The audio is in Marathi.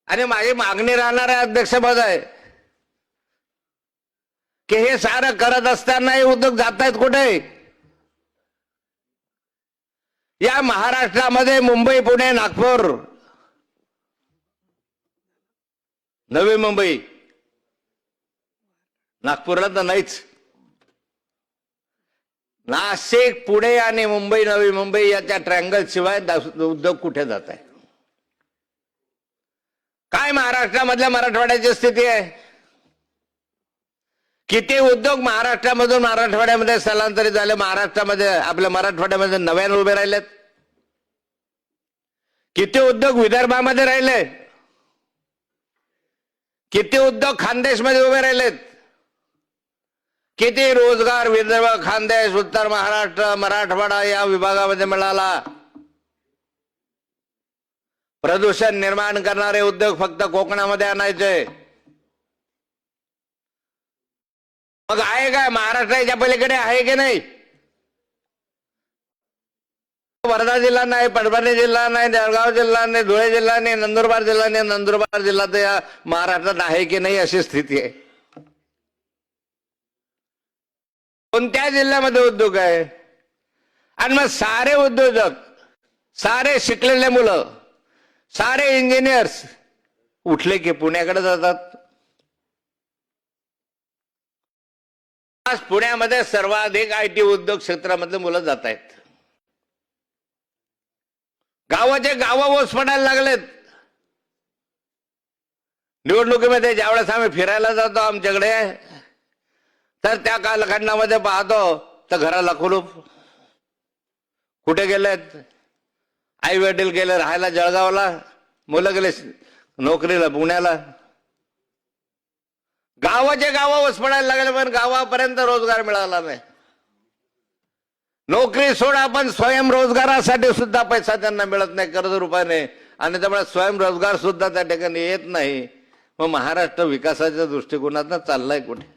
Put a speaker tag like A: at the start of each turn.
A: आणि माझी मागणी राहणार आहे अध्यक्ष महोदय की हे सारं करत असताना हे उद्योग जात आहेत कुठे? या महाराष्ट्रामध्ये मुंबई, पुणे, नागपूर, नवी मुंबई, नागपूरला तर नाहीच, नाशिक, पुणे आणि मुंबई, नवी मुंबई याच्या ट्रँगल शिवाय उद्योग कुठे जात आहे? काय महाराष्ट्रामधल्या मराठवाड्याची स्थिती आहे? किती उद्योग महाराष्ट्रामधून मराठवाड्यामध्ये स्थलांतरित झाले, महाराष्ट्रामध्ये आपल्या मराठवाड्यामध्ये नव्याने उभे राहिलेत? किती उद्योग विदर्भामध्ये राहिले? किती उद्योग खानदेशमध्ये उभे राहिलेत? किती रोजगार विदर्भ, खानदेश, उत्तर महाराष्ट्र, मराठवाडा या विभागामध्ये मिळाला? प्रदूषण निर्माण करणारे उद्योग फक्त कोकणामध्ये आणायचे. मग आहे काय महाराष्ट्राच्या पलीकडे? आहे की नाही? वर्धा जिल्हा नाही, परभणी जिल्हा नाही, जळगाव जिल्हा नाही, धुळे जिल्हा नाही, नंदुरबार जिल्हा नाही. नंदुरबार जिल्हा तर या महाराष्ट्रात आहे की नाही अशी स्थिती आहे. कोणत्या जिल्ह्यामध्ये उद्योग आहे? आणि मग सारे उद्योजक, सारे शिकलेले मुलं, सारे इंजिनियर्स उठले की पुण्याकडे जातात. आज पुण्यामध्ये सर्वाधिक आयटी उद्योग क्षेत्रामधले मुलं जात आहेत. गावाचे गावं ओस पडायला लागलेत. निवडणुकीमध्ये ज्यावेळेस आम्ही फिरायला जातो आमच्याकडे, तर त्या कालखंडामध्ये पाहतो तर घराला कुलूप. कुठे गेलेत? आई वडील गेले राहायला जळगावला, मुलं गेले नोकरीला पुण्याला. गावाचे गावं ओस पडायला लागले, पण गावापर्यंत रोजगार मिळाला नाही. नोकरी सोडा, पण स्वयंरोजगारासाठी सुद्धा पैसा त्यांना मिळत नाही कर्ज रूपाने, आणि त्यामुळे स्वयंरोजगार सुद्धा त्या ठिकाणी येत नाही. मग महाराष्ट्र विकासाच्या दृष्टिकोनातून चाललाय कुठे?